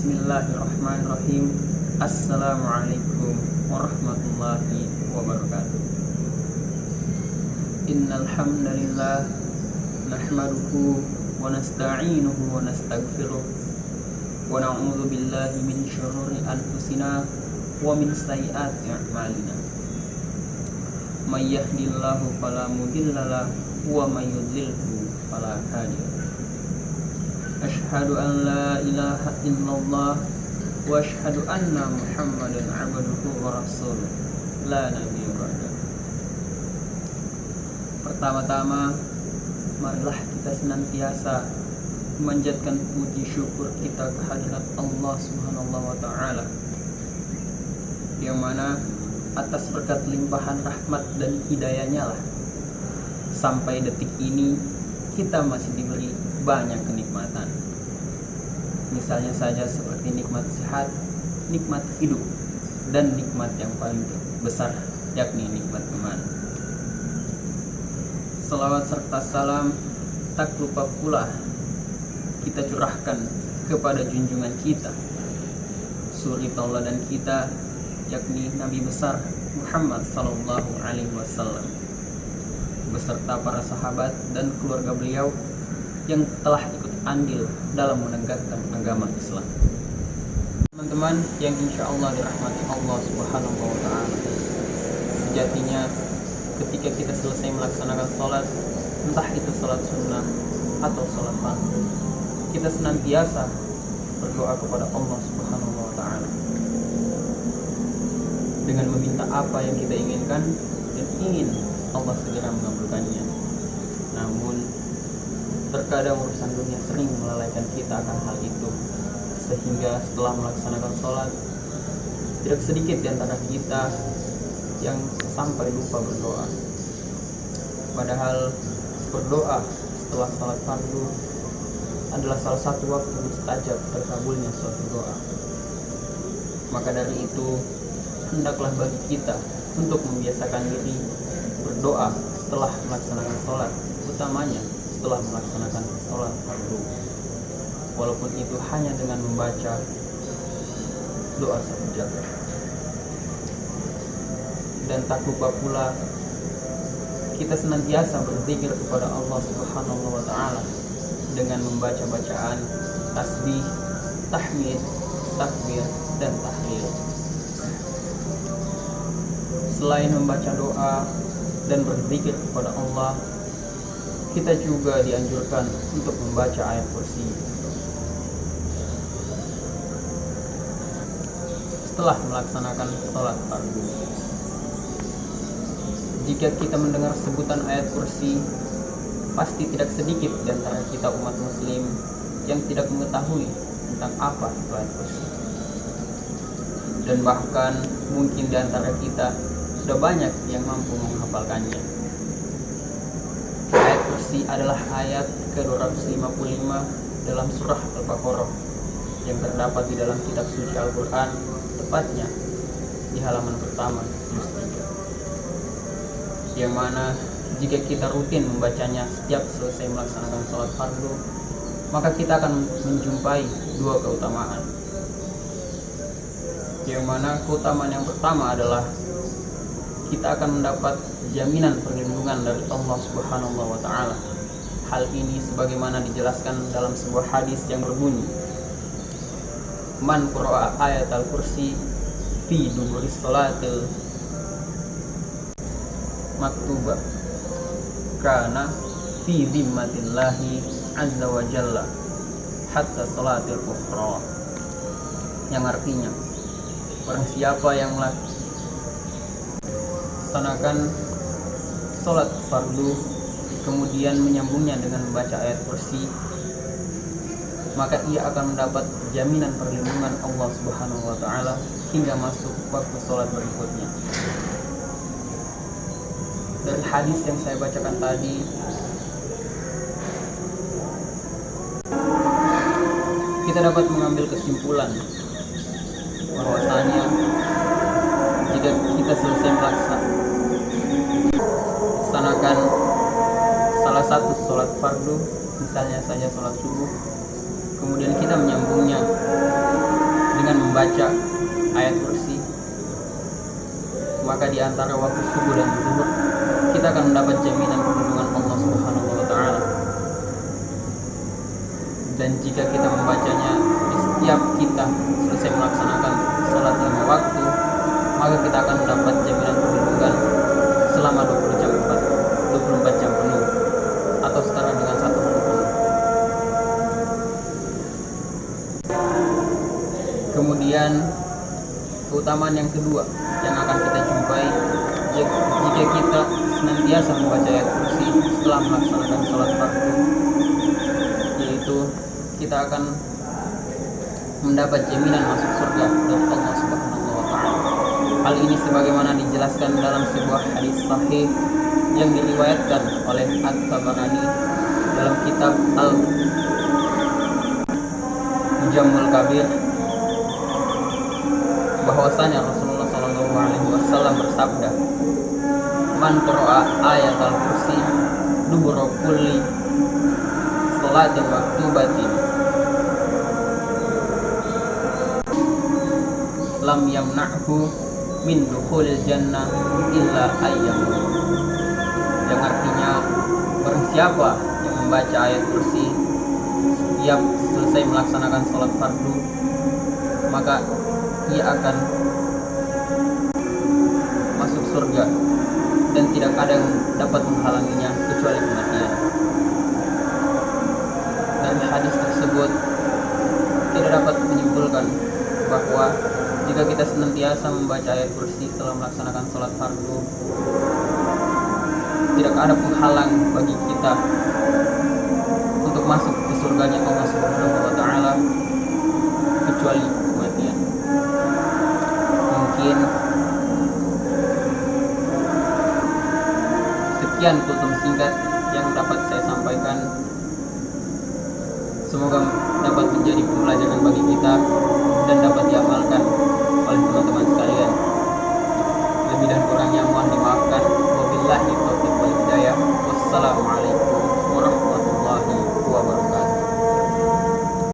Bismillahirrahmanirrahim. Assalamualaikum warahmatullahi wabarakatuh. Innal hamdalillah nahmaduhu wa nasta'inuhu wa nastaghfiruh wa na'udzu billahi min syururi anfusina wa min sayyiati a'malina. May yahdihillahu fala mudilla lahu wa may yudlilhu fala hadiya lahu. Asyhadu an la ilaha illallah wa asyhadu anna Muhammadan abduhu wa rasuluh la nabiyya ba'da. Pertama-tama, marilah kita senantiasa memanjatkan puji syukur kita kehadirat Allah Subhanahu wa taala, yang mana atas berkat limpahan rahmat dan hidayahnya lah sampai detik ini kita masih diberi banyak kenikmatan. Misalnya saja seperti nikmat sehat, nikmat hidup, dan nikmat yang paling besar yakni nikmat iman. Salawat serta salam tak lupa pula kita curahkan kepada junjungan kita, suri tauladan kita, yakni Nabi besar Muhammad sallallahu alaihi wasallam, beserta para sahabat dan keluarga beliau yang telah ikut andil dalam menegakkan agama Islam. Teman-teman yang insya Allah dirahmati Allah Subhanahu wa ta'ala, sejatinya ketika kita selesai melaksanakan sholat, entah itu sholat sunnah atau sholat fardu, kita senantiasa berdoa kepada Allah Subhanahu wa ta'ala dengan meminta apa yang kita inginkan dan ingin Allah segera mengabulkannya. Namun terkadang urusan dunia sering melalaikan kita akan hal itu, sehingga setelah melaksanakan sholat tidak sedikit di antara kita yang sampai lupa berdoa. Padahal berdoa setelah sholat fardu adalah salah satu waktu mustajab terkabulnya suatu doa. Maka dari itu, hendaklah bagi kita untuk membiasakan diri berdoa setelah melaksanakan sholat, utamanya setelah melaksanakan sholat fardu, walaupun itu hanya dengan membaca doa satu jagat. Dan tak lupa pula kita senantiasa berzikir kepada Allah Subhanahu wa ta'ala dengan membaca bacaan tasbih, tahmid, takbir, dan tahlil. Selain membaca doa dan berzikir kepada Allah, kita juga dianjurkan untuk membaca ayat kursi setelah melaksanakan sholat fardu. Jika kita mendengar sebutan ayat kursi, pasti tidak sedikit di antara kita umat muslim yang tidak mengetahui tentang apa itu ayat kursi. Dan bahkan mungkin di antara kita sudah banyak yang mampu menghafalkannya. Ayat kursi adalah ayat ke-255 dalam surah Al-Baqarah yang terdapat di dalam kitab suci Al-Quran, tepatnya di halaman pertama juz 3, yang mana jika kita rutin membacanya setiap selesai melaksanakan sholat fardu, maka kita akan menjumpai dua keutamaan. Yang mana keutamaan yang pertama adalah kita akan mendapat jaminan perlindungan dari Allah Subhanahu wa ta'ala. Hal ini sebagaimana dijelaskan dalam sebuah hadis yang berbunyi, man qara'a ayatal kursi fi duburis salatil maktubah kana fi zimmatillahi azza wa jalla hatta salatil ukhra, yang artinya barang siapa yang melaksanakan sholat fardu kemudian menyambungnya dengan membaca ayat kursi, maka ia akan mendapat jaminan perlindungan Allah Subhanahu wa ta'ala hingga masuk waktu sholat berikutnya. Dari hadis yang saya bacakan tadi, kita dapat mengambil kesimpulan bahwasanya jika kita selesai melaksanakan salah satu sholat fardu, misalnya saja sholat subuh, kemudian kita menyambungnya dengan membaca ayat kursi, maka di antara waktu subuh dan zuhur kita akan mendapat jaminan perlindungan Allah Subhanahu wa taala. Dan jika kita membacanya di setiap kita selesai melaksanakan salat 5 waktu, maka kita akan mendapat jaminan perlindungan selama 24 jam penuh atau setara dengan 1 hari penuh. Kemudian keutamaan yang kedua yang akan kita jumpai jika kita senantiasa membaca ayat kursi setelah melaksanakan sholat fardu, yaitu kita akan mendapat jaminan masuk surga dari Allah Subhanahu wa taala. Hal ini sebagaimana dijelaskan dalam sebuah hadis sahih yang diriwayatkan oleh At-Tabarani dalam kitab Al-Mujammul Kabir, bahwasanya Rasulullah SAW bersabda, "Man qara'a ayatal kursi dubura kulli salatin maktubatin lam yamna'hu min dukhulil jannah illa ayyam." Yang artinya, barang siapa yang membaca ayat kursi setiap selesai melaksanakan sholat fardu, maka ia akan masuk surga dan tidak ada yang dapat menghalanginya kecuali kematian. Dari hadis tersebut kita dapat menyimpulkan bahwa jika kita senantiasa membaca ayat kursi setelah melaksanakan sholat fardu, tidak ada penghalang bagi kita untuk masuk ke surganya Allah Subhanahu wa taala kecuali kematian. Mungkin sekian tutur singkat yang dapat saya sampaikan. Semoga dapat menjadi pembelajaran bagi kita dan dapat diamalkan oleh teman-teman sekalian. Lebih dan kurangnya mohon dimaafkan. Wabillahi taufiq wal hidayah. Wassalamualaikum warahmatullahi wabarakatuh.